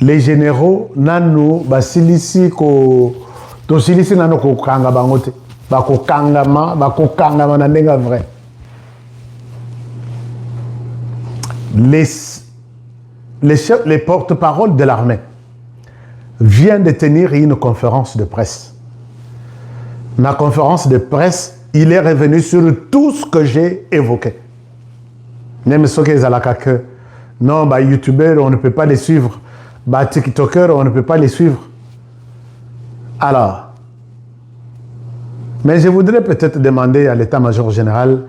les généraux nanu basilisi ko tosilisi nanu ko kanga bangote bakokangama na ndenga vrai. Les porte-parole de l'armée viennent de tenir une conférence de presse. La conférence de presse, il est revenu sur tout ce que j'ai évoqué. Même ceux qui que non, bah, youtubeurs, on ne peut pas les suivre. Bah, tiktokers, on ne peut pas les suivre. Alors, mais je voudrais peut-être demander à l'état-major général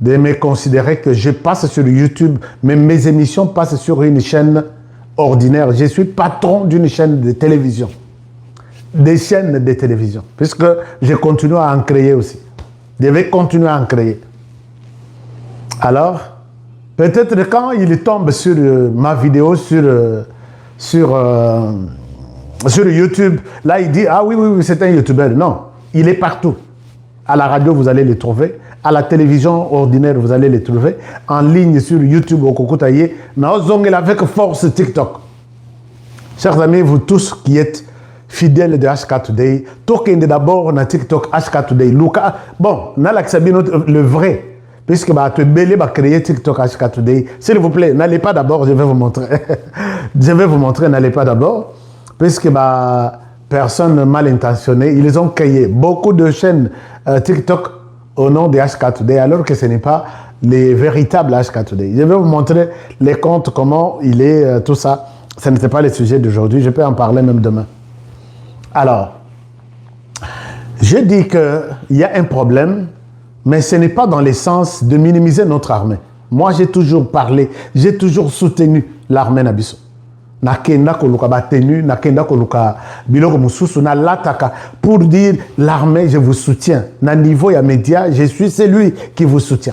de me considérer que je passe sur YouTube, mais mes émissions passent sur une chaîne ordinaire. Je suis patron d'une chaîne de télévision. Des chaînes de télévision. Puisque je continue à en créer aussi. Je vais continuer à en créer. Alors, peut-être quand il tombe sur ma vidéo sur YouTube, là il dit, ah oui, c'est un YouTuber. Non, il est partout. À la radio, vous allez les trouver. À la télévision ordinaire, vous allez les trouver. En ligne sur YouTube, au Kokotaye. Avec force TikTok. Chers amis, vous tous qui êtes fidèles de HK Today, toquez d'abord dans TikTok HK Today. Bon, le vrai. Puisque tu es créer TikTok HK Today. S'il vous plaît, n'allez pas d'abord, je vais vous montrer. Je vais vous montrer, n'allez pas d'abord. Puisque personne mal intentionné, ils ont créé beaucoup de chaînes TikTok au nom de HK Today, alors que ce n'est pas les véritables HK Today. Je vais vous montrer les comptes, comment il est, tout ça. Ce n'était pas le sujet d'aujourd'hui, je peux en parler même demain. Alors, je dis qu'il y a un problème, mais ce n'est pas dans le sens de minimiser notre armée. Moi, j'ai toujours parlé, j'ai toujours soutenu l'armée Nabiso. Nakenda koluka batenu, nakenda koluka biloko mususu na lataka pour dire l'armée, je vous soutiens. Na niveau ya média, je suis celui qui vous soutient.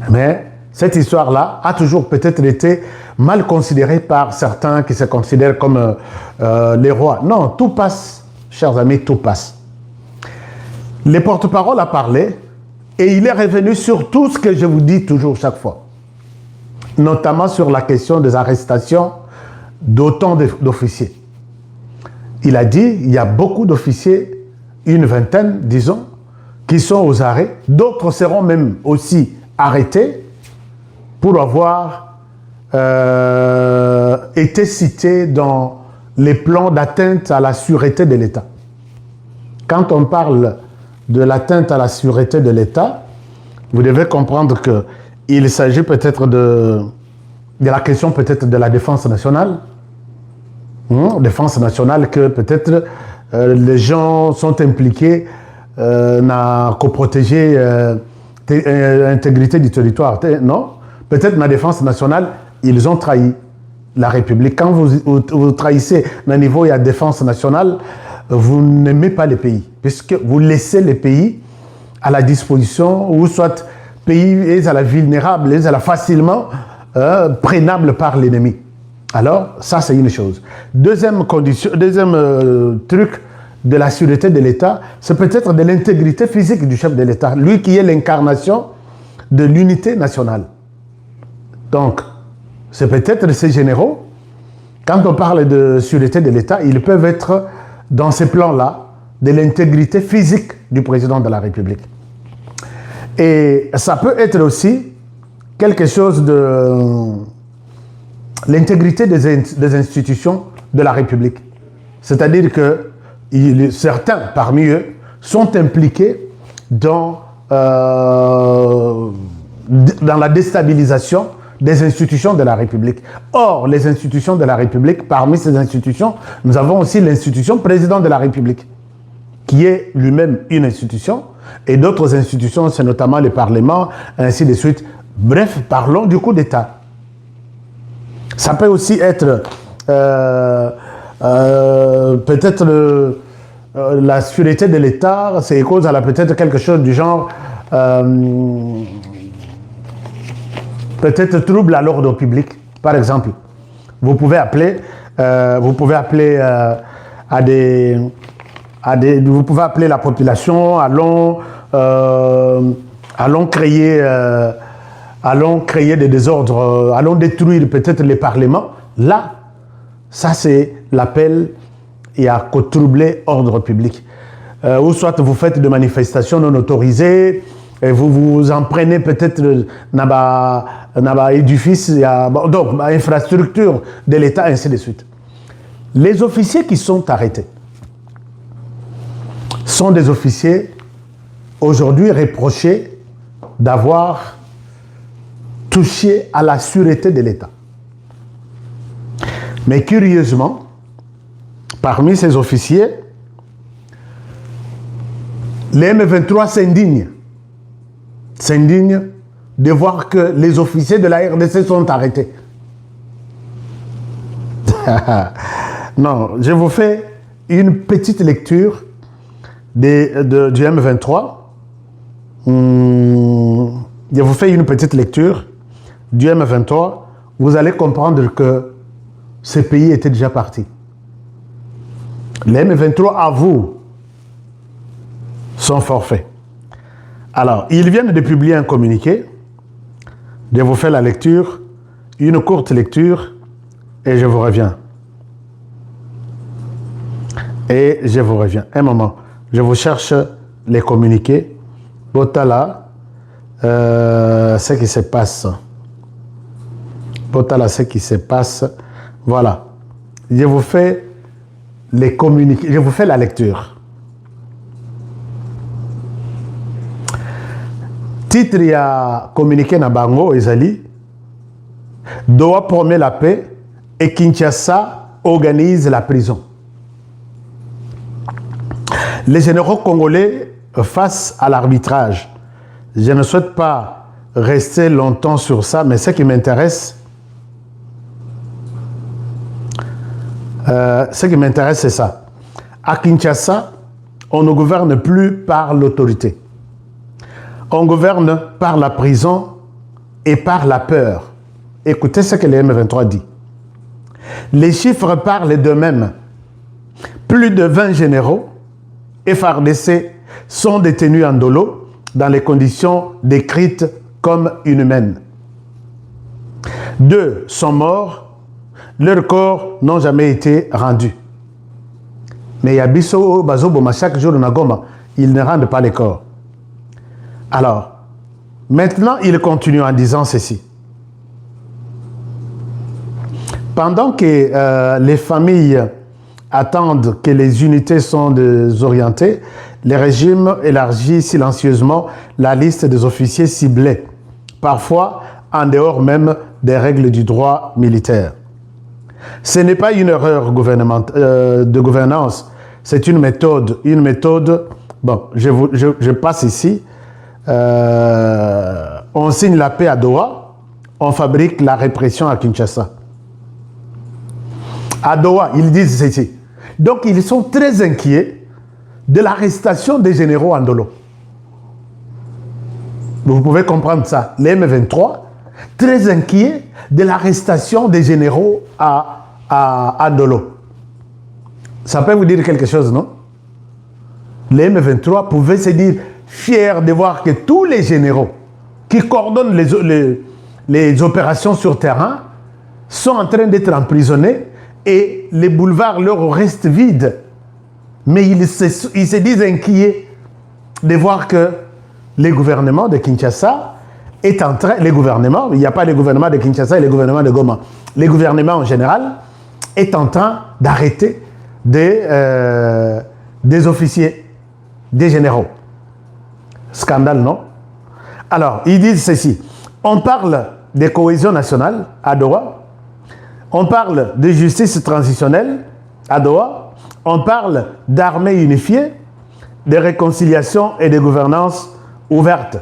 Mais cette histoire-là a toujours peut-être été mal considérée par certains qui se considèrent comme les rois. Non, tout passe, chers amis, tout passe. Le porte-parole a parlé et il est revenu sur tout ce que je vous dis toujours chaque fois. Notamment sur la question des arrestations d'autant d'officiers. Il a dit il y a beaucoup d'officiers, une vingtaine, disons, qui sont aux arrêts. D'autres seront même aussi arrêtés pour avoir été cités dans les plans d'atteinte à la sûreté de l'État. Quand on parle de l'atteinte à la sûreté de l'État, vous devez comprendre que il s'agit peut-être de la question peut-être de la défense nationale. Défense nationale que peut-être les gens sont impliqués à protéger l'intégrité du territoire. Non, peut-être la défense nationale, ils ont trahi la République. Quand vous trahissez le niveau de la défense nationale, vous n'aimez pas les pays, puisque vous laissez les pays à la disposition, ou soit pays est à la vulnérable, est à la facilement prenable par l'ennemi. Alors, ça c'est une chose. Deuxième condition, deuxième truc de la sûreté de l'État, c'est peut-être de l'intégrité physique du chef de l'État, lui qui est l'incarnation de l'unité nationale. Donc, c'est peut-être ces généraux, quand on parle de sûreté de l'État, ils peuvent être dans ces plans-là de l'intégrité physique du président de la République. Et ça peut être aussi quelque chose de l'intégrité des institutions de la République. C'est-à-dire que certains parmi eux sont impliqués dans la déstabilisation des institutions de la République. Or, les institutions de la République, parmi ces institutions, nous avons aussi l'institution président de la République, qui est lui-même une institution, et d'autres institutions, c'est notamment le Parlement, ainsi de suite. Bref, parlons du coup d'État. Ça peut aussi être peut-être la sûreté de l'État, c'est cause à peut-être quelque chose du genre peut-être trouble à l'ordre public, par exemple. Vous pouvez appeler vous pouvez appeler la population, allons créer des désordres, allons détruire peut-être les parlements, Là, ça c'est l'appel à troubler l'ordre public. Ou soit vous faites des manifestations non autorisées, et vous vous en prenez peut-être dans l'édifice, donc infrastructure de l'État, ainsi de suite. Les officiers qui sont arrêtés sont des officiers aujourd'hui reprochés d'avoir touché à la sûreté de l'État. Mais curieusement, parmi ces officiers, les M23 s'indignent de voir que les officiers de la RDC sont arrêtés. Non, je vous fais une petite lecture du M23. Je vous fais une petite lecture du M23. Vous allez comprendre que ce pays était déjà parti. Les M23 avouent son forfait. Alors, ils viennent de publier un communiqué. Je vous fais la lecture, une courte lecture, et je vous reviens. Un moment. Je vous cherche les communiqués. Botala, ce qui se passe. Botala, ce qui se passe. Voilà. Je vous fais les communiqués. Je vous fais la lecture. Titre, il y a communiqué na Bango, Ezali. Doha promet la paix et Kinshasa organise la prison. Les généraux congolais face à l'arbitrage. Je ne souhaite pas rester longtemps sur ça, mais ce qui m'intéresse, c'est ça. À Kinshasa, on ne gouverne plus par l'autorité. On gouverne par la prison et par la peur. Écoutez ce que le M23 dit. Les chiffres parlent d'eux-mêmes. Plus de 20 généraux FARDC sont détenus en dolo dans les conditions décrites comme inhumaines. 2 sont morts, leurs corps n'ont jamais été rendus. Mais Yabiso Bazoboma, chaque jour na Goma, ils ne rendent pas les corps. Alors, maintenant, il continue en disant ceci. Pendant que les familles attendent que les unités sont désorientées, le régime élargit silencieusement la liste des officiers ciblés, parfois en dehors même des règles du droit militaire. Ce n'est pas une erreur de gouvernance, c'est une méthode. Bon, je passe ici. On signe la paix à Doha, on fabrique la répression à Kinshasa. À Doha, ils disent ceci. Donc, ils sont très inquiets de l'arrestation des généraux en dolo. Vous pouvez comprendre ça. Les M23, très inquiets de l'arrestation des généraux à dolo. Ça peut vous dire quelque chose, non? Les M23 pouvaient se dire fiers de voir que tous les généraux qui coordonnent les opérations sur terrain sont en train d'être emprisonnés et les boulevards leur restent vides. Mais ils se disent inquiets de voir que le gouvernement de Kinshasa est en train... Les gouvernements, il n'y a pas le gouvernement de Kinshasa et le gouvernement de Goma. Le gouvernement en général est en train d'arrêter des officiers, des généraux. Scandale, non? Alors, ils disent ceci. On parle de cohésion nationale à Doha. On parle de justice transitionnelle à Doha. On parle d'armée unifiée, de réconciliation et de gouvernance ouverte.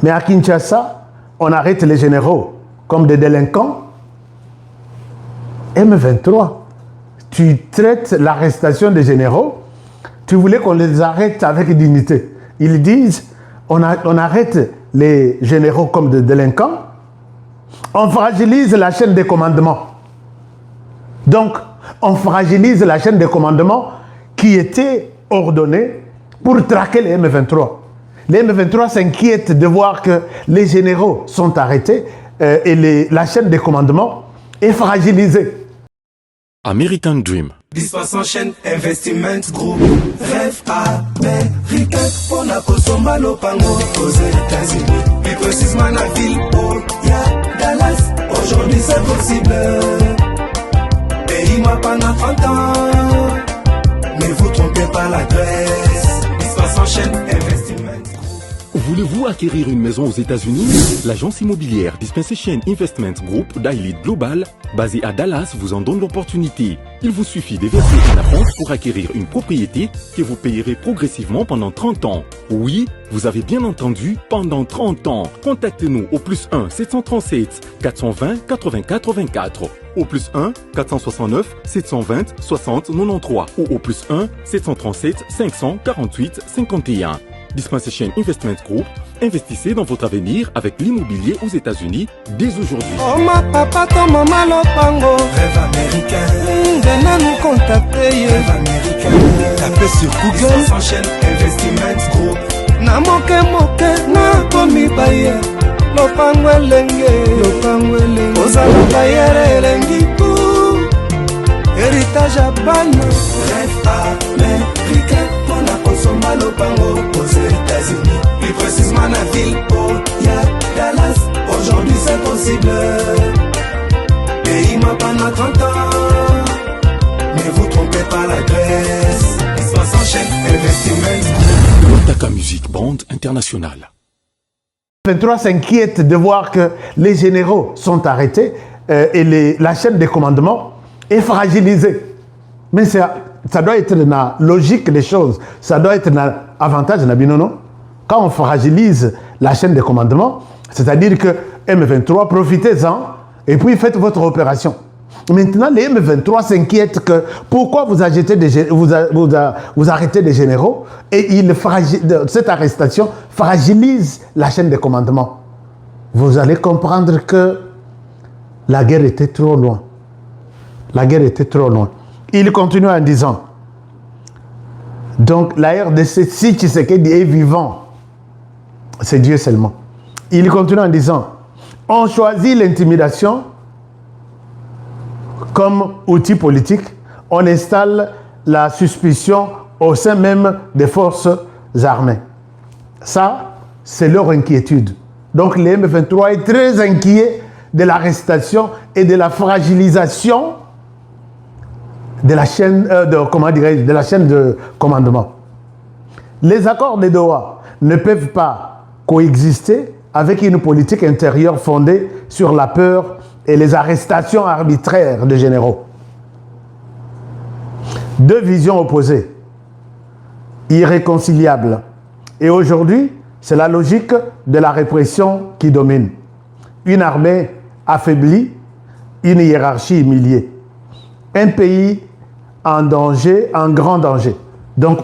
Mais à Kinshasa, on arrête les généraux comme des délinquants. M23, tu traites l'arrestation des généraux, tu voulais qu'on les arrête avec dignité. Ils disent, on arrête les généraux comme des délinquants, on fragilise la chaîne de commandement. Donc, on fragilise la chaîne de commandement qui était ordonnée pour traquer les M23. Les M23 s'inquiètent de voir que les généraux sont arrêtés et la chaîne de commandement est fragilisé. American Dream. Dispensant chaîne Investment Group. Rêve américain pour la Kosomba Lopango aux États-Unis. Plus précisément la ville où Dallas. Aujourd'hui c'est possible. Pays moi pendant 30 ans. Ne vous trompez pas l'adresse. Dispensant chaîne Investment. Voulez-vous acquérir une maison aux États-Unis? L'agence immobilière Dispensation Investment Group d'Elite Global, basée à Dallas, vous en donne l'opportunité. Il vous suffit de verser un acompte pour acquérir une propriété que vous payerez progressivement pendant 30 ans. Oui, vous avez bien entendu, pendant 30 ans. Contactez-nous au +1 737 420 80 84, au +1 469 720 60 93 ou au +1 737 548 51. Dispensation Investment Group, investissez dans votre avenir avec l'immobilier aux États-Unis dès aujourd'hui. Oh ma papa, ton maman Lopango. Rêve américain. Venez nous contacter. Rêve américain. Tapez sur Google. Dispensation Investment Group. Na moke na komi baye. Lopango elenge. Ozala bayere elengi pou. Héritage à banne. Rêve américain. Pour la Kosomba Lopango aux États-Unis. Plus précisément la ville où Dallas. Aujourd'hui c'est possible. Pays moi pendant 30 ans. Ne vous trompez pas l'adresse. Dispensant chaîne Investment. Lotaka Music Band International. 23 s'inquiète de voir que les généraux sont arrêtés et la chaîne des commandements est fragilisée. Mais ça doit être la logique des choses. Ça doit être l'avantage de non. Quand on fragilise la chaîne de commandement, c'est-à-dire que M23, profitez-en et puis faites votre opération. Maintenant, les M23 s'inquiètent que pourquoi vous arrêtez des généraux et cette arrestation fragilise la chaîne de commandement. Vous allez comprendre que la guerre était trop loin. La guerre était trop loin. Il continue en disant, donc la RDC, si Tshisekedi est vivant, c'est Dieu seulement. Il continue en disant, on choisit l'intimidation comme outil politique, on installe la suspicion au sein même des forces armées. Ça, c'est leur inquiétude. Donc les M23 est très inquiet de l'arrestation et de la fragilisation de la chaîne de la chaîne de commandement. Les accords de Doha ne peuvent pas coexister avec une politique intérieure fondée sur la peur et les arrestations arbitraires de généraux. Deux visions opposées, irréconciliables. Et aujourd'hui, c'est la logique de la répression qui domine. Une armée affaiblie, une hiérarchie humiliée. Un pays en danger, en grand danger. Donc,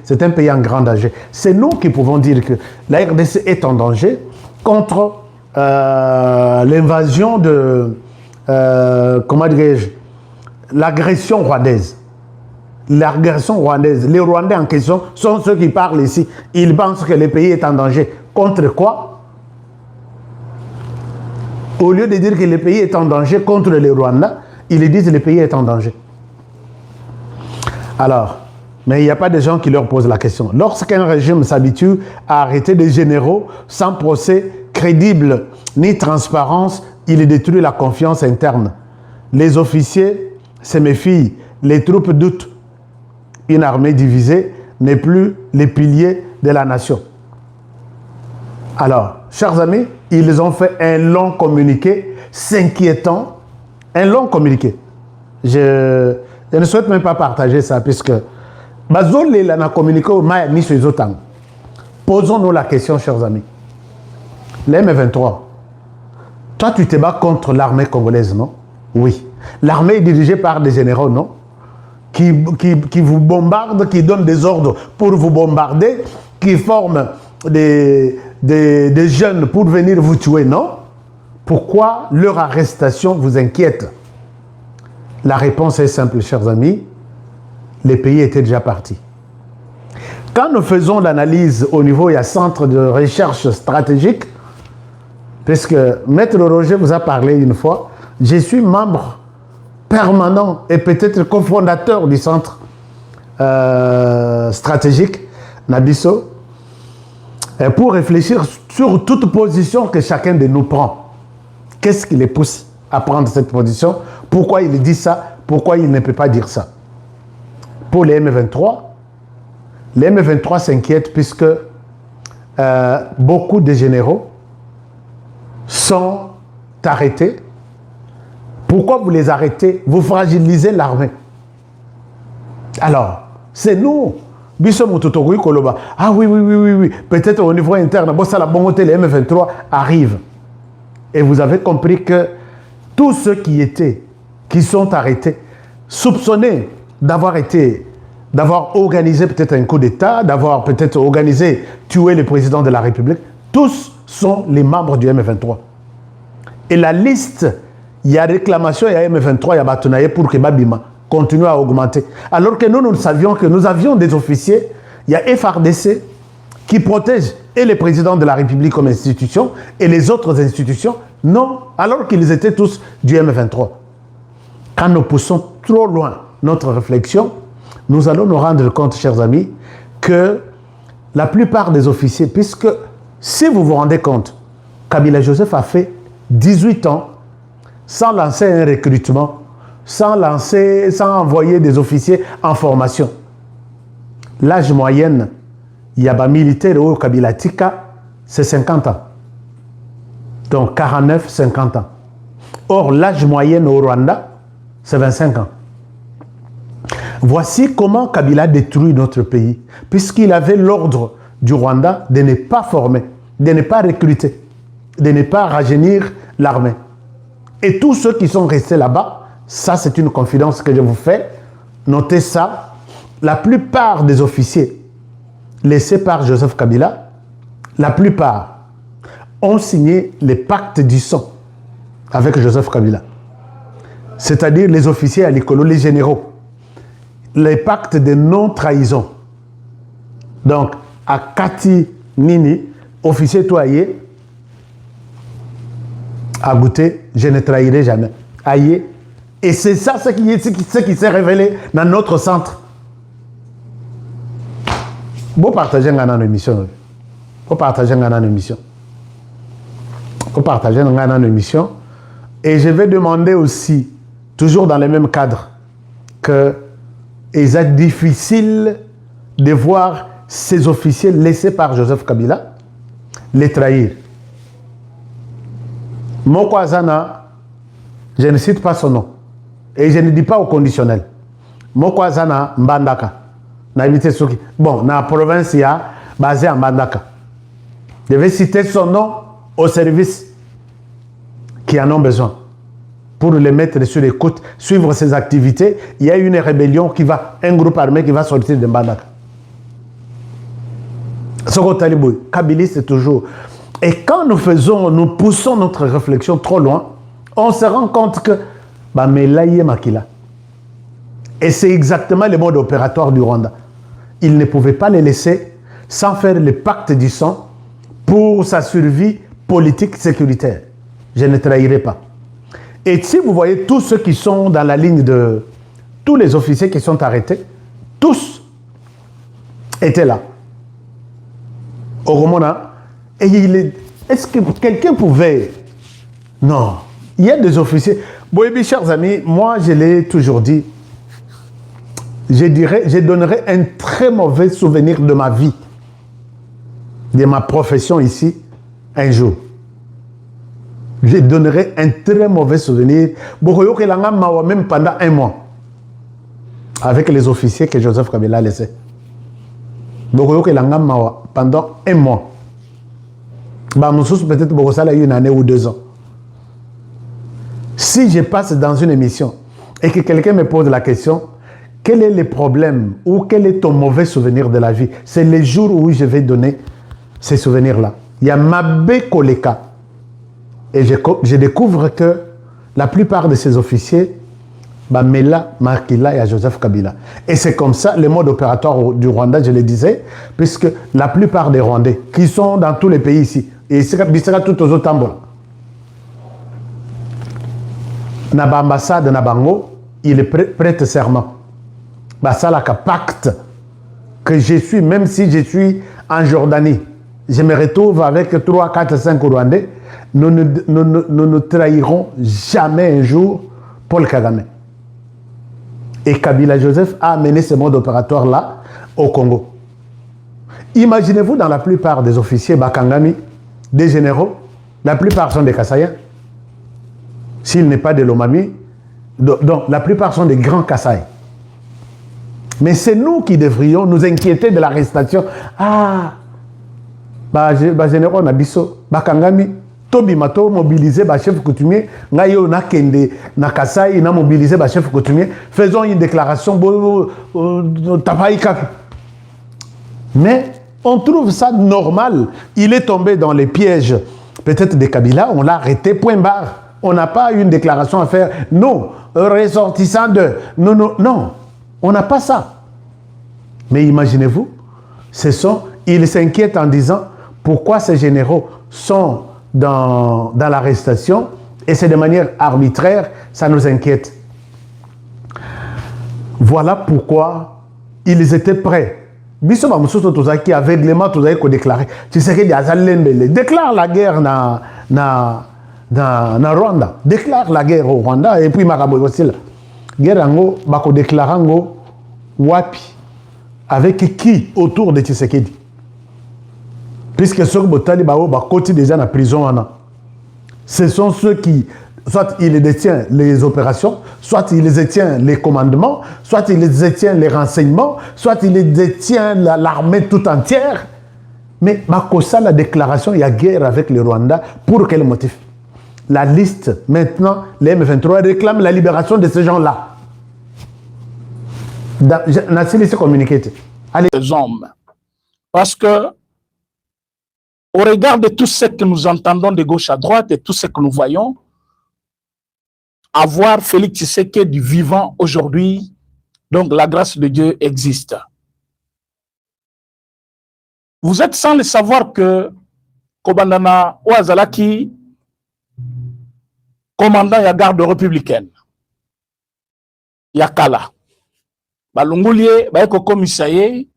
c'est un pays en grand danger. C'est nous qui pouvons dire que la RDC est en danger contre l'invasion de, comment dirais-je, l'agression rwandaise. L'agression rwandaise. Les Rwandais en question sont ceux qui parlent ici. Ils pensent que le pays est en danger. Contre quoi? Au lieu de dire que le pays est en danger contre les Rwandais, ils disent que le pays est en danger. Alors, mais il n'y a pas de gens qui leur posent la question. Lorsqu'un régime s'habitue à arrêter des généraux sans procès crédible ni transparence, il détruit la confiance interne. Les officiers se méfient, les troupes doutent. Une armée divisée n'est plus les piliers de la nation. Alors, chers amis, ils ont fait un long communiqué s'inquiétant. Un long communiqué. Je ne souhaite même pas partager ça puisque posons-nous la question, chers amis. Les M23, toi tu te bats contre l'armée congolaise, non? Oui. L'armée est dirigée par des généraux, non? Qui vous bombardent, qui donnent des ordres pour vous bombarder, qui forment des jeunes pour venir vous tuer, non? Pourquoi leur arrestation vous inquiète? La réponse est simple, chers amis. Les pays étaient déjà partis. Quand nous faisons l'analyse au niveau, il y a centre de recherche stratégique, puisque Maître Roger vous a parlé une fois Je suis membre permanent et peut-être cofondateur du centre stratégique Nabiso pour réfléchir sur toute position que chacun de nous prend. Qu'est-ce qui les pousse à prendre cette position? Pourquoi il dit ça? Pourquoi il ne peut pas dire ça? Pour les M23 s'inquiètent puisque beaucoup de généraux sont arrêtés. Pourquoi vous les arrêtez? Vous fragilisez l'armée. Alors, c'est nous. Ah oui. Peut-être au niveau interne, les M23 arrivent. Et vous avez compris que tous ceux qui sont arrêtés, soupçonnés d'avoir organisé peut-être un coup d'État, d'avoir peut-être organisé, tué le président de la République, tous sont les membres du M23. Et la liste, il y a réclamation, il y a M23, il y a Batonaye pour que Babima continue à augmenter. Alors que nous savions que nous avions des officiers, il y a FRDC qui protège et le président de la République comme institution et les autres institutions, non, alors qu'ils étaient tous du M23. Quand nous poussons trop loin notre réflexion, nous allons nous rendre compte, chers amis, que la plupart des officiers, puisque si vous vous rendez compte, Kabila Joseph a fait 18 ans sans lancer un recrutement, sans envoyer des officiers en formation. L'âge moyen, il y a des militaires au Kabila Tika, c'est 50 ans. Donc 49, 50 ans. Or, l'âge moyen au Rwanda, c'est 25 ans. Voici comment Kabila détruit notre pays, puisqu'il avait l'ordre du Rwanda de ne pas former, de ne pas recruter, de ne pas rajeunir l'armée. Et tous ceux qui sont restés là-bas, ça c'est une confidence que je vous fais, notez ça, la plupart des officiers laissés par Joseph Kabila, la plupart ont signé les pactes du sang avec Joseph Kabila. C'est-à-dire les officiers à l'école, les généraux. Les pactes de non-trahison. Donc, à Kati Nini, officier toyer, à goûter, je ne trahirai jamais. Aïe. Et c'est ça ce qui s'est révélé dans notre centre. Vous partagez une émission. Vous partagez une émission. Vous partagez une émission. Et je vais demander aussi, toujours dans le même cadre, que il est difficile de voir ces officiers laissés par Joseph Kabila les trahir. Moko Azana, je ne cite pas son nom. Et je ne dis pas au conditionnel. Moko Azana Mbandaka. Bon, dans la province, il y a basé à Mbandaka. Je vais citer son nom au service qui en ont besoin. Pour les mettre sur l'écoute, suivre ses activités, il y a une rébellion un groupe armé qui va sortir de Mbandaka. Soko Talibou, Kabylie, c'est toujours. Et quand nous poussons notre réflexion trop loin, on se rend compte que Melaye Makila. Et c'est exactement le mode opératoire du Rwanda. Il ne pouvait pas les laisser sans faire le pacte du sang pour sa survie politique sécuritaire. Je ne trahirai pas. Et si vous voyez tous ceux qui sont dans la ligne de... Tous les officiers qui sont arrêtés, tous étaient là. Au Romana. Et est-ce que quelqu'un pouvait... Non. Il y a des officiers... Bon, chers amis, moi je l'ai toujours dit, je donnerai un très mauvais souvenir de ma vie, de ma profession ici, un jour. Je donnerai un très mauvais souvenir, même pendant un mois, avec les officiers que Joseph Kabila a laissés. Pendant un mois. Peut-être une année ou 2 ans. Si je passe dans une émission et que quelqu'un me pose la question, quel est le problème ou quel est ton mauvais souvenir de la vie? C'est les jours où je vais donner ces souvenirs-là. Il y a Mabé Koleka. Et je découvre que la plupart de ces officiers, Mela, Makila et Joseph Kabila. Et c'est comme ça le mode opératoire du Rwanda, je le disais, puisque la plupart des Rwandais qui sont dans tous les pays ici, et c'est tout aux autres tambours. na ambassade na bango, il prête serment. Basalaka pacte que je suis, même si je suis en Jordanie, je me retrouve avec 3, 4, 5 Rwandais, nous ne trahirons jamais un jour Paul Kagame. Et Kabila Joseph a amené ce mode opératoire-là au Congo. Imaginez-vous, dans la plupart des officiers Bakangami, des généraux, la plupart sont des Kassaïens. S'il n'est pas de Lomami, donc la plupart sont des grands Kassaïs. Mais c'est nous qui devrions nous inquiéter de l'arrestation. Ah, généraux, on a dit ça. Bakangami, Tobi Mato mobilisé le chef coutumier, Ngayo na kende na Kasai na mobilisé le chef coutumier. Faisons une déclaration. Mais on trouve ça normal. Il est tombé dans les pièges, peut-être des Kabila, on l'a arrêté, point barre. On n'a pas une déclaration à faire. Non, ressortissant de... Non, on n'a pas ça. Mais imaginez-vous, ils s'inquiètent en disant pourquoi ces généraux sont dans l'arrestation et c'est de manière arbitraire, ça nous inquiète. Voilà pourquoi ils étaient prêts. Biso Bamusoto Tozaki aveuglément Tozaki déclaré. Tu sais qu'il y a Zalembele déclare la guerre na Rwanda, déclare la guerre au Rwanda et puis Marabo aussi la guerre ango bako déclarango wapi avec qui autour de Tshisekedi. Puisque ceux qui sont déjà dans la prison, ce sont ceux qui, soit ils détiennent les opérations, soit ils détiennent les commandements, soit ils détiennent les renseignements, soit ils détiennent l'armée tout entière. Mais Makosa, la déclaration, il y a guerre avec le Rwanda. Pour quel motif? La liste, maintenant, les M23 réclament la libération de ces gens-là. Nassili s'est communiqué. Allez. Les hommes. Parce que, au regard de tout ce que nous entendons de gauche à droite et tout ce que nous voyons, avoir Félix Tshisekedi vivant aujourd'hui, donc la grâce de Dieu existe. Vous êtes sans le savoir que Kobandana Ouazalaki, commandant de la garde républicaine, Yakala, Balungulier, Baeko Komisaye,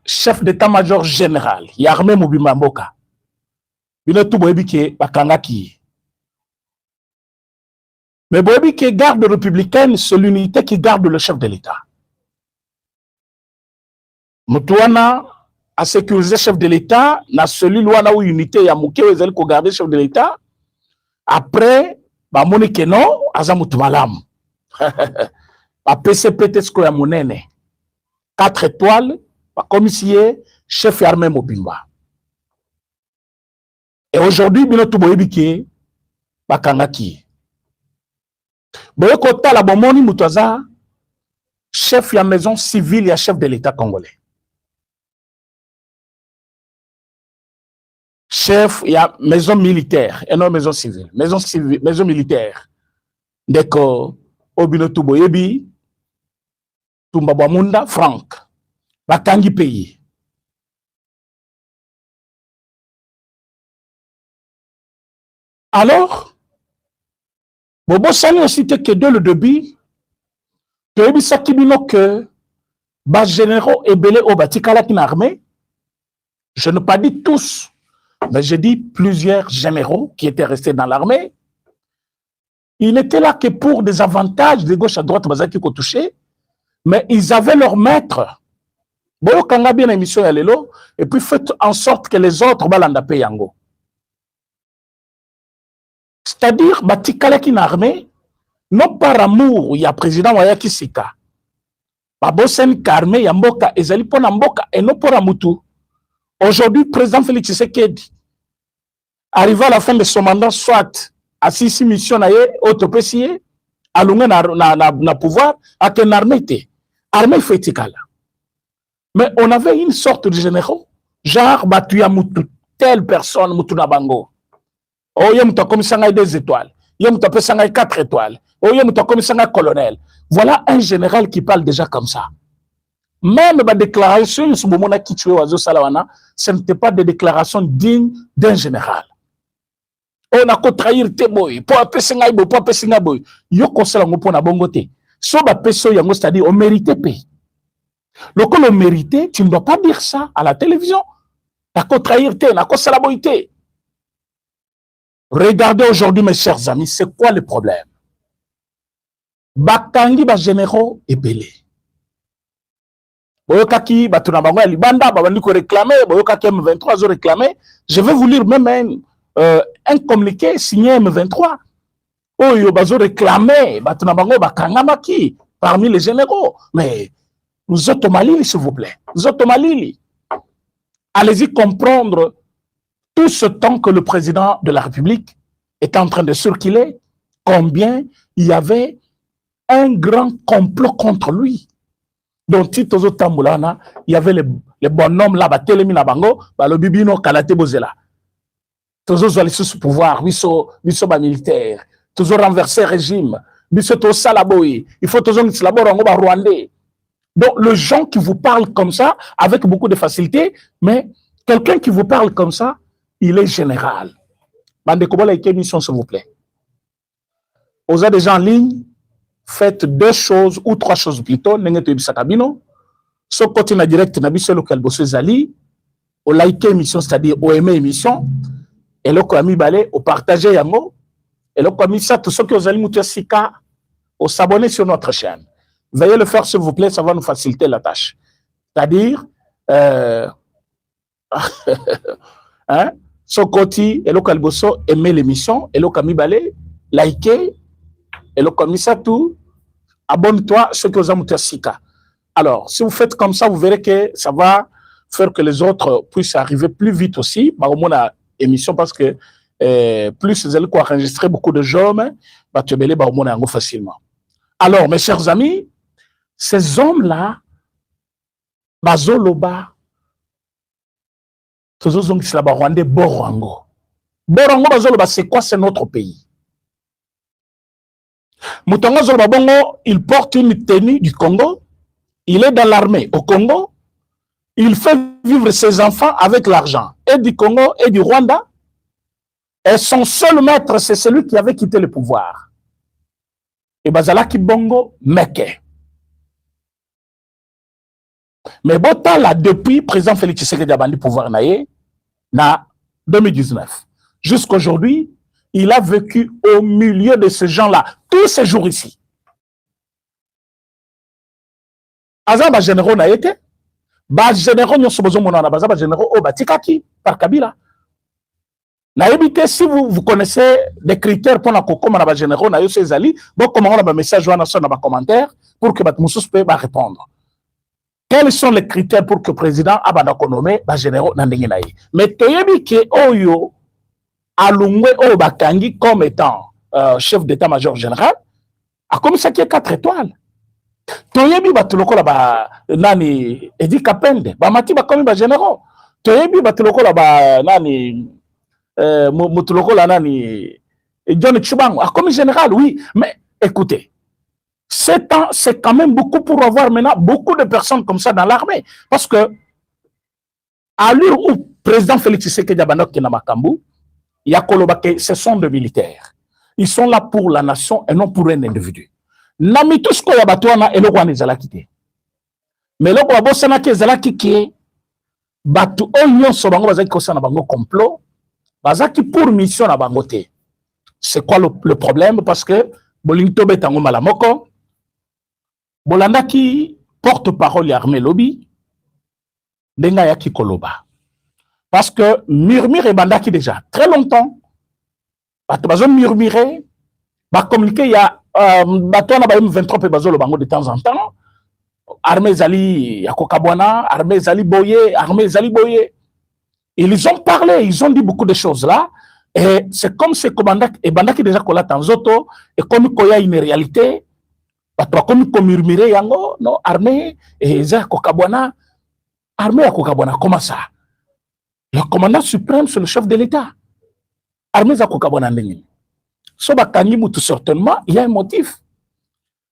chef d'état-major général, Yarmé Mobimba Mboka, Binotou Boebike Bakangaki. Mais Boebike garde républicaine, c'est l'unité qui garde le chef de l'État. Moutouana a sécurisé le chef de l'État, na celui wana ou unité ya mouké ou ezali ko garder le chef de l'État. Après, ba monike non, azamutu malam. Ba PCPT sko ya monene. 4 étoiles, ba commissaire, chef armé Mobimba. Et aujourd'hui, binotu boyebike bakangaki. Boyeko tala bomoni mutaza chef ya maison civile ya chef de l'État congolais. Chef, il y a maison militaire, et non maison civile. Maison civile, maison militaire. D'accord. Obinotu Boyebi, Tumbabamunda, Franck. Bakangi pays. Alors, Bobo Sani aussi que dès le début, Toyebi Sakibino que bas généraux et belé au Batikala qui armée, je ne pas dit tous. Mais j'ai dit plusieurs généraux qui étaient restés dans l'armée. Ils n'étaient là que pour des avantages de gauche à droite, mais ils avaient leur maître. Et puis faites en sorte que les autres balandapé yango. C'est-à-dire, batikala qui armée, non par amour, il y a président Wayaki Sika. Babosen karmé yamboka, ezali pona mboka, et non pour amutu. Aujourd'hui, le président Félix Tshisekedi, arrivé à la fin de son mandat, soit à 6 missions, autre PCA, à na pouvoir, à qu'une armée était. Armée féticale. Mais on avait une sorte de généraux, genre, Batuya Moutou, telle personne, Moutou Nabango. Oh, y'a Moutou comme ça, 2 étoiles. Y'a Moutou comme ça, 4 étoiles. Oh, y'a Moutou comme ça, colonel. Voilà un général qui parle déjà comme ça. Même la déclaration, ce n'était pas des déclarations dignes d'un général. On a trahir te boy, pour appeler boy, pour appeler boy. Yo kosala ngo pona bongo te. So ba peso yango, c'est-à-dire on mérite paix. Lorsque on mérite, tu ne dois pas dire ça à la télévision. Nako trahir te, nako sala boy te. Regardez aujourd'hui mes chers amis, c'est quoi le problème? Bakangi ba généraux et belé. Boyokaki batuna bango ya libanda, babandi ko réclamer, boyokaki M23 zo réclamer. Je vais vous lire même un communiqué signé M23. Oh, yo bazo réclamer, batuna bango bakangamaki parmi les généraux. Mais nous autres Malili, s'il vous plaît. Nous autres Malili. Allez-y comprendre tout ce temps que le président de la République est en train de circuler, combien il y avait un grand complot contre lui. Donc, Tito Tamboulana, il y avait les bonhommes là, Telemi Nabango, le Bibino Kalate Bozela. Toujours aller sous pouvoir, biso militaire, toujours renverser le régime, biso to salaboy, il faut toujours s'élaborer en Rwandais. Donc, les gens qui vous parlent comme ça, avec beaucoup de facilité, mais quelqu'un qui vous parle comme ça, il est général. Bande Kobola et émission, s'il vous plaît. Vous avez des gens en ligne, faites 2 choses ou 3 choses plutôt. N'engagez pas Sakabino. Ce côté na direct, na biso local bosse Zali. Au like émission, c'est-à-dire au aimer émission. Et le ami balé, au partager yango. Et le ami ça, tous ceux qui ont allé moutir sika, au s'abonner sur notre chaîne. Veuillez le faire s'il vous plaît, ça va nous faciliter la tâche. C'est-à-dire, hein, Sokoti, et le Kalboso, aimer l'émission, et le Kami Balé, liker, et le Kami tout, abonne-toi, ceux qui ont Sika. Alors, si vous faites comme ça, vous verrez que ça va faire que les autres puissent arriver plus vite aussi. Bah, au moins, la émission, parce que plus vous allez enregistrer beaucoup de jeunes, bah, tu vas au moins facilement. Alors, mes chers amis, ces hommes-là, Bazoloba, Borango. Borango, Bazoloba, c'est quoi? C'est notre pays. Moutongo Zoloba Bongo, il porte une tenue du Congo, il est dans l'armée au Congo, il fait vivre ses enfants avec l'argent, et du Congo et du Rwanda, et son seul maître, c'est celui qui avait quitté le pouvoir. Et Bazalaki Bongo, Meke. Mais Bota, là, depuis, président Félix Tshisekedi a banni pouvoir na 2019. Jusqu'aujourd'hui, il a vécu au milieu de ces gens-là, tous ces jours ici. Azaba généraux n'a été. Ba généraux n'y sont pas bazaba généraux au batikaki par Kabila. Na évité si vous connaissez des critères pour la coco na ba généraux na yo sezali, bon comment on a un message ou un commentaire pour que Batmoussous peut répondre. Quels sont les critères pour que le président Abadako nommé ba généraux na ndenge na ye? Mais toyebi ke oyo alungwe o bakangi comme étant chef d'état-major général a comme ça qui est 4 étoiles. Toyebi batuloko la ba nani Edi Kapende ba mati ba comme ba généraux. Toyebi batuloko la ba nani mutuloko la nani John Tchibango a comme général, oui, mais écoutez, 7 ans, c'est quand même beaucoup pour avoir maintenant beaucoup de personnes comme ça dans l'armée. Parce que, à l'heure où le président Félix Tshisekedi Abanok qui est dans Makambu, il y a Kolobake, ce sont des militaires. Ils sont là pour la nation et non pour un individu. Nami tout ce qu'il y a batouana et le roi n'est pas quitté. Mais le roi Bossana qui est quitté, batou onyon sobango bazaki kosana bango complot, bazaki pour mission na bangote. C'est quoi le problème? Parce que Bolinto Betango Malamoko, Bolanda qui porte-parole l'armée lobby, Denga Yaki Koloba. Parce que murmure et bandaki déjà, très longtemps, Bato murmurer, communiquer, il y a Bato na baim 23 et Bazolo Bango de temps en temps, armée Zali Yakokabwana, armée Zali Boye, armée Zali Boye. Ils ont parlé, ils ont dit beaucoup de choses là. Et c'est comme ce commandant, et bandaki déjà qu'on l'a dans Zoto, et comme il y a une réalité, comme murmurer yango, non, armée, et Zah Kokabwana, armée à Kokabwana, comment ça? Le commandant suprême, c'est le chef de l'État. Armée à Kokabwana Nengi. So bakangi mutu certainement, il y a un motif.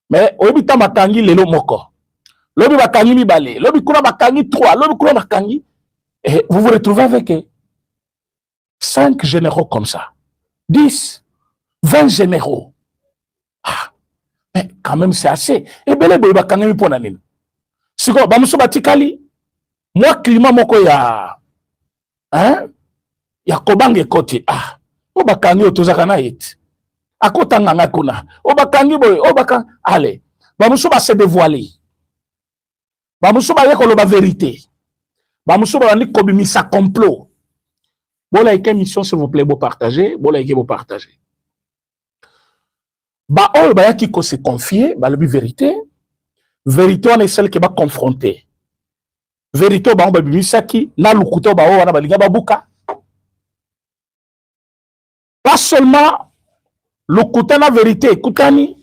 Mais, obita bakangi lelo moko. Lobi bakangi mibale, lobi kuna bakangi 3, lobi kuna bakangi, et vous vous retrouvez avec 5 généraux comme ça. 10, 20 généraux. Ah, mais quand même, c'est assez. Et bien, les gens qui pour nanine. Si vous avez batikali, moi, climat, moko ya, hein, ya kobange koti. Ah, vous bakangi otozakana it. Akota nganga kuna. Vous bakangi boy, vous bakangi. Allez, vous se dévoiler. Vous se la vérité. Vous se kobimisa complot. Bon, la mission, s'il vous plaît, vous partagez. Bon, la vous partagez. Bah, oh, bah, qui se confier, bah, la vérité. Vérité, on est celle qui va confronter. Vérité, bah, on va bimisa qui, na lukuto, bah, on va liga babuka. Pas seulement le côté la vérité, écoutez,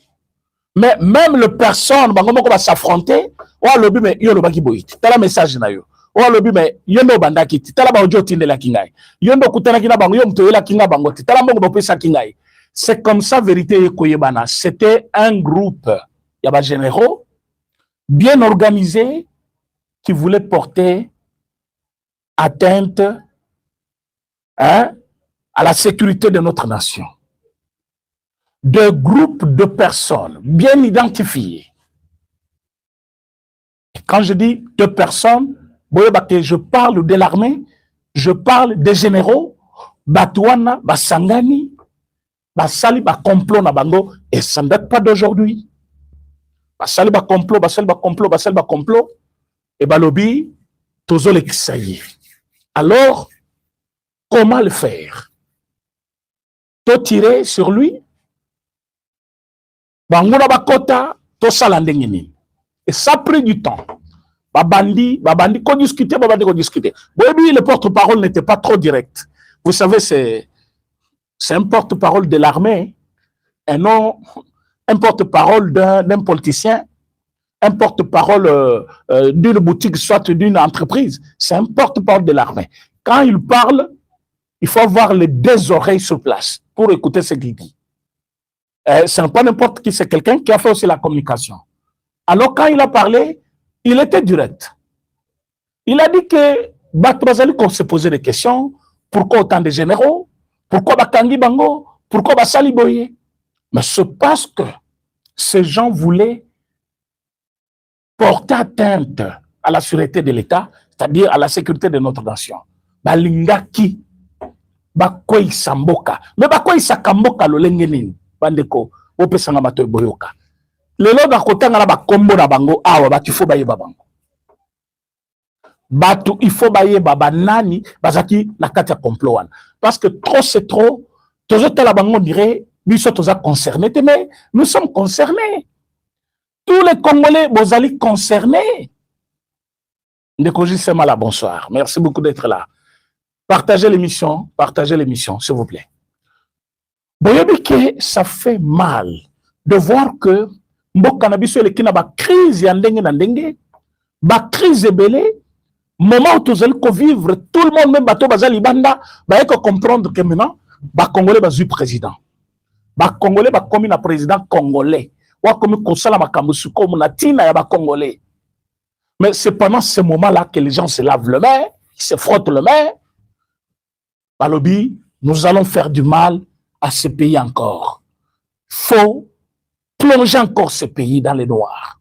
mais même les personnes, bah, comment on va s'affronter, on a le but, mais il y a le baki boit. T'as la message na yo. On a le but, mais il y a le bandaki. T'as la banjo tinde la kingai. Il y a le côté la kinga bango, il y a le la kinga bango. T'as la bango bopé sa kingai. C'est comme ça, vérité, koyebana. C'était un groupe, il y a des généraux, bien organisés, qui voulaient porter atteinte, hein, à la sécurité de notre nation. Deux groupes de personnes bien identifiées. Et quand je dis deux personnes, je parle de l'armée, je parle des généraux, Batouana, Basangani, Basali, Complot, Nabango, et ça ne date pas d'aujourd'hui. Basali, Complot, Basali, Complot, Basali, Complot, et Balobi, Tozo l'exaïe. Alors, comment le faire? To tirer sur lui? Bangona bakota, to salandengini. Et ça a pris du temps. Babandi, qu'on discutait, qu'on discutait. Oui, le porte-parole n'était pas trop direct. Vous savez, c'est un porte-parole de l'armée, et non un porte-parole d'un politicien, un porte-parole d'une boutique, soit d'une entreprise. C'est un porte-parole de l'armée. Quand il parle, il faut avoir les deux oreilles sur place pour écouter ce qu'il dit. Ce n'est pas n'importe qui, c'est quelqu'un qui a fait aussi la communication. Alors, quand il a parlé, il était direct. Il a dit que Batouazali, qu'on se posait des questions. Pourquoi autant de généraux? Pourquoi Bakangi Bango? Pourquoi Basali Boye? Mais c'est parce que ces gens voulaient porter atteinte à la sûreté de l'État, c'est-à-dire à la sécurité de notre nation. Balingaki, Bakoi Samboka. Mais Bakoi Sakamboka, le Lengenin, Bandeko, Opesanga Matoy Boyoka. Le lot d'un côté, on a combo na bango, ah, il faut bailler babango. Batu, il faut bailler baba nani, bazaki, la katia complot. Parce que trop, c'est trop. Tous autres, la bango dirait, nous sommes concernés, mais nous sommes concernés. Tous les Congolais, vous allez concernés. Ndekoji Semala, bonsoir. Merci beaucoup d'être là. Partagez l'émission, s'il vous plaît. Boyobi que ça fait mal de voir que mboka na biso eleki na ba crise ya ndenge na ndenge, ba crise ebele, moment où tozali ko vivre, tout le monde même bato bazali banda, ba eko comprendre que maintenant ba Congolais bazui président. Ba Congolais ba komi na président congolais. Wa komi kosala makambo suko na tina ya ba Congolais. Mais c'est pendant ce moment-là que les gens se lavent le main, ils se frottent le main. Balobi, nous allons faire du mal à ce pays encore. Faut plonger encore ce pays dans les noirs.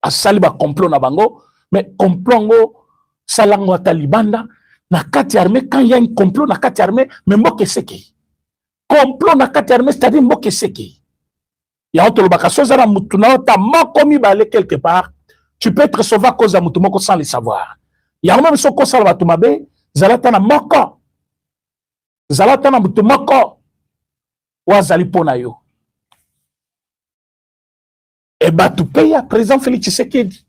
A saliba complot na bango, mais complot salango talibanda na kati armée, quand il y a un complot na kati armée, mais mboke seki. Complot na kati armée, c'est-à-dire mboke seki. Il y a autre baka sozara mutuna ta makomi balé quelque part, tu peux être sauvé à cause de mutumoko sans le savoir. Il y a même soko salva tumabe, zalata na moko. Zalata na mutumoko wa zalipona yo. Et batu paye à présent Félix Tshisekedi.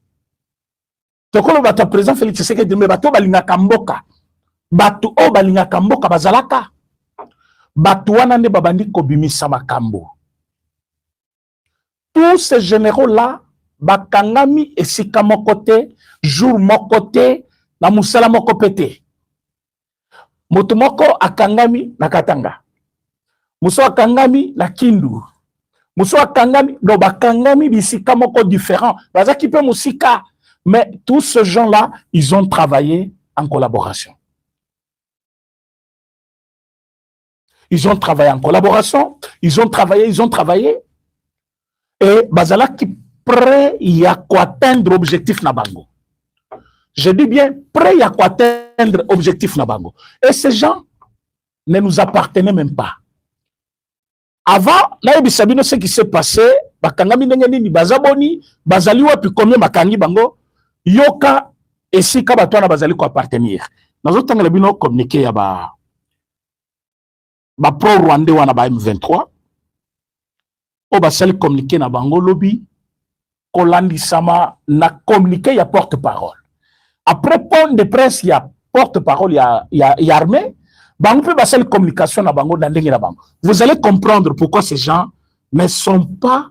Tokolo batu présent Félix Tshisekedi, mais batu balinga kamboka. Batu o balinga kamboka bazalaka. Batu wana ne babandi kobimisa makambo. Tous ces généraux-là, bakangami esika mokote, jour mokote, na musala mokopete. Motomoko akangami na Katanga. Muso akangami na Kindu. Muso akangami, no bakangami bisika moko différent. Bazaki pe musika. Mais tous ces gens-là, ils ont travaillé en collaboration. ils ont travaillé en collaboration, ils ont travaillé, et bazala qui prêt y a quoi atteindre objectif na bango. Je dis bien prêt y a quoi atteindre objectif na bango. Et ces gens ne nous appartenaient même pas. Avant, là, il y a ce qui s'est passé, bakangami nengeni bazaboni, bazali wapi combien bakangi bango, yoka et si kabatwana bazali ko appartenir. Dans autres temps, il y a communiqué ya ba pro-rwandais wana ba M23, o basali communiqué na bango lobby, kolandi sama na communiqué ya porte-parole. Après point de presse, il y a porte-parole, il y a armée, bango peut basali communication na bango na ndenge na bango. Vous allez comprendre pourquoi ces gens ne sont pas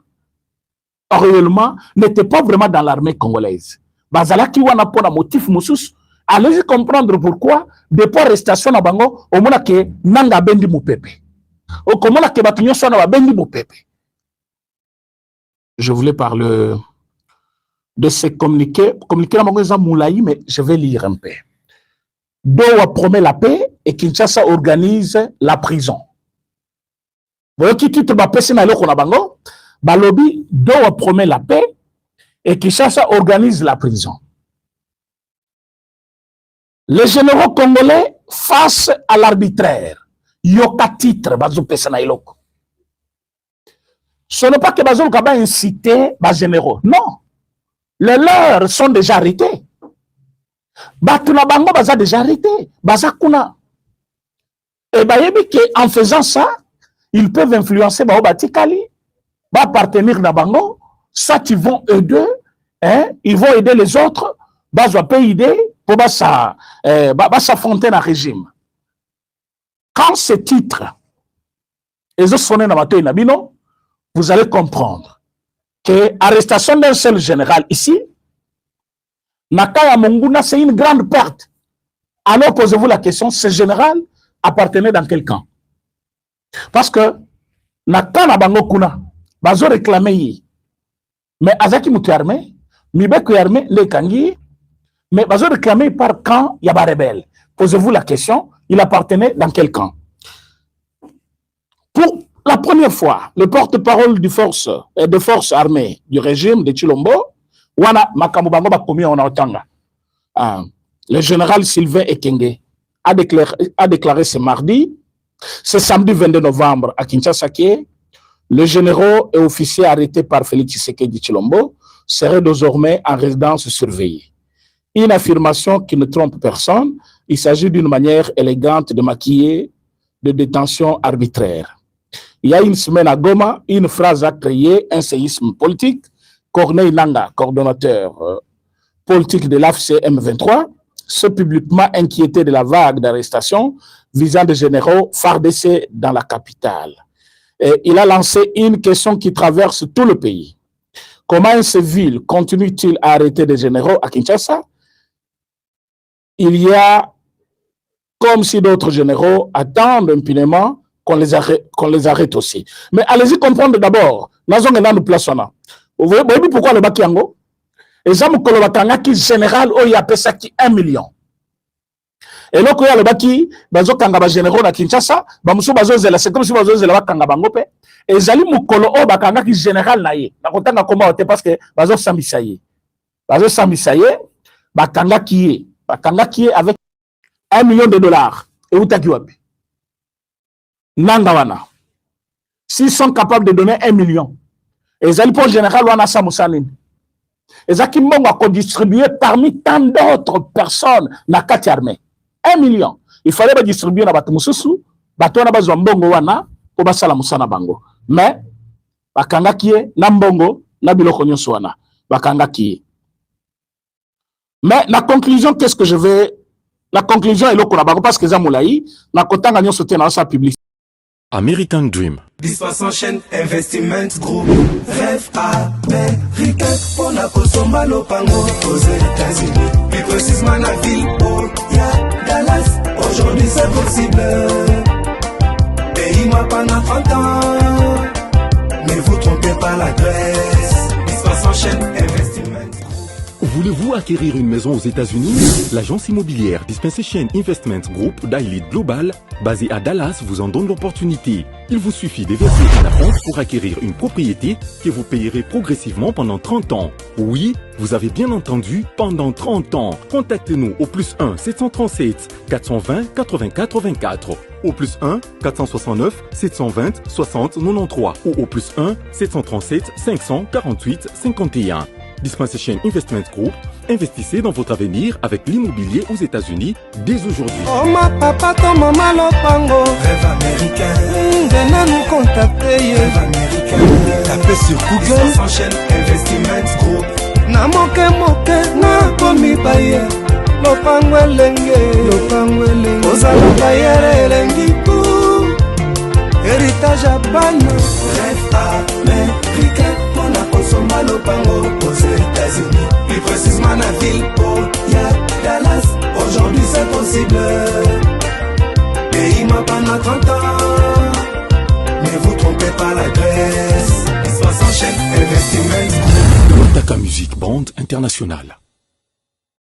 réellement, n'étaient pas vraiment dans l'armée congolaise. Bazalaki wana pona motif musus. Allez-y comprendre pourquoi, depuis l'arrestation na bango, au mona ke nanga bendi mupepe. Au komona ke batunyo sona wa bendi mupepe. Je voulais parler de ces communiqués. Communiqués na bango eza moulayi, mais je vais lire un peu. Doha promet la paix et Kinshasa organise la prison. Vous voyez qui titre ba pesi na eloko na bango? Balobi, Doha promet la paix et Kinshasa organise la prison. Les généraux congolais face à l'arbitraire. Yoka titre, bazo pesa na eloko. Ce n'est pas que bazo kaba inciter les généraux. Non. Les leurs sont déjà arrêtés. Batuna bango baza déjà arrêtés. Baza kuna. Et bayebi que en faisant ça, ils peuvent influencer bao batikali, ba partenir na bango, ça ils vont aider, hein, ils vont aider les autres, bazo payer aider pour s'affronter dans le régime. Quand ce titre est sonné dans la nabino, vous allez comprendre que l'arrestation d'un seul général ici, Nakaya Monguna, c'est une grande perte. Alors posez-vous la question, ce général appartenait dans quel camp? Parce que Nakana Bango Kuna, Bazo réclamé, mais Azaki Moutou armé, Mibeku armé, les Kangi, mais Bazo réclamé par camp Yaba rebelle. Posez-vous la question, il appartenait dans quel camp? Pour la première fois, le porte-parole de force armée du régime de Chilombo, Wana Makamubango Bakomi en Otanga, le général Sylvain Ekenge a déclaré ce mardi, ce samedi 22 novembre à Kinshasa, le général et officier arrêté par Félix Tshisekedi Chilombo serait désormais en résidence surveillée. Une affirmation qui ne trompe personne, il s'agit d'une manière élégante de maquiller de détention arbitraire. Il y a une semaine à Goma, une phrase a créé un séisme politique. Corneille Nanga, coordonnateur politique de l'AFC M23, s'est publiquement inquiété de la vague d'arrestations visant des généraux FARDC dans la capitale. Et il a lancé une question qui traverse tout le pays. Comment un civil continue-t-il à arrêter des généraux à Kinshasa? Il y a comme si d'autres généraux attendent impunément qu'on les arrête aussi. Mais allez-y comprendre d'abord. Vous voyez pourquoi le Bakiango? Et ça, qui général, il y a qui 1 million. Et là, il y a le Baki, bazo kanga généraux na Kinshasa, bamuso bazo zela, c'est comme si bazo zela kanga bangope. Et Zali Mukolo, bakanga qui général na ye. Na kotanga comment parce que bazo sambisaye. Bazo sambisaye, bakanga qui est avec 1 million de dollars. Et où t'as qui wapi? Nangawana. S'ils sont capables de donner 1 million, et Zali pour général wana samusanin. Et Zaki Mbongo a distribué parmi tant d'autres personnes na kati armée. 1 million. Il fallait distribuer na batumususu, batona bazwa mbongo wana po basala musana bango. Mais bakanga kie na mbongo na biloko nyonso wana. Bakanga kie. Mais la conclusion, qu'est-ce que je vais... La conclusion est l'oko na bango parce que Zamoulaï, na kotanga nyonso te na sa publicité. American Dream. Dispersion chaîne Investment Group. Rêve américain pour la Kosomba Lopango aux États-Unis. Plus précisément la ville où y'a Dallas. Aujourd'hui c'est possible. Pays moi pendant 30 ans. Mais vous trompez pas l'adresse. Dispersion chaîne Investment Group. Voulez-vous acquérir une maison aux États-Unis? L'agence immobilière Dispensation Investment Group d'Elite Global, basée à Dallas, vous en donne l'opportunité. Il vous suffit de verser un acompte pour acquérir une propriété que vous payerez progressivement pendant 30 ans. Oui, vous avez bien entendu, pendant 30 ans. Contactez-nous au +1 737 420 80 84, au +1 469 720 60 93 ou au +1 737 548 51. Dispensation Investment Group, investissez dans votre avenir avec l'immobilier aux États-Unis dès aujourd'hui. Oh ma papa, ton maman lopango. Rêve américain. Venez nous contacter. Rêve américain. Tapez sur Google. S'enchaîne Investment Group. Na moke na komi baye. Lopango elenge. Ozala baye elengi pou. Héritage à banne. Rêve américain. Soma lopango aux États-Unis, plus précisément la ville ya Dallas. Aujourd'hui c'est possible. Pays m'a pas 30 ans. Ne vous trompez pas l'adresse. 60 chaîne Investissement. Taka Music Band International.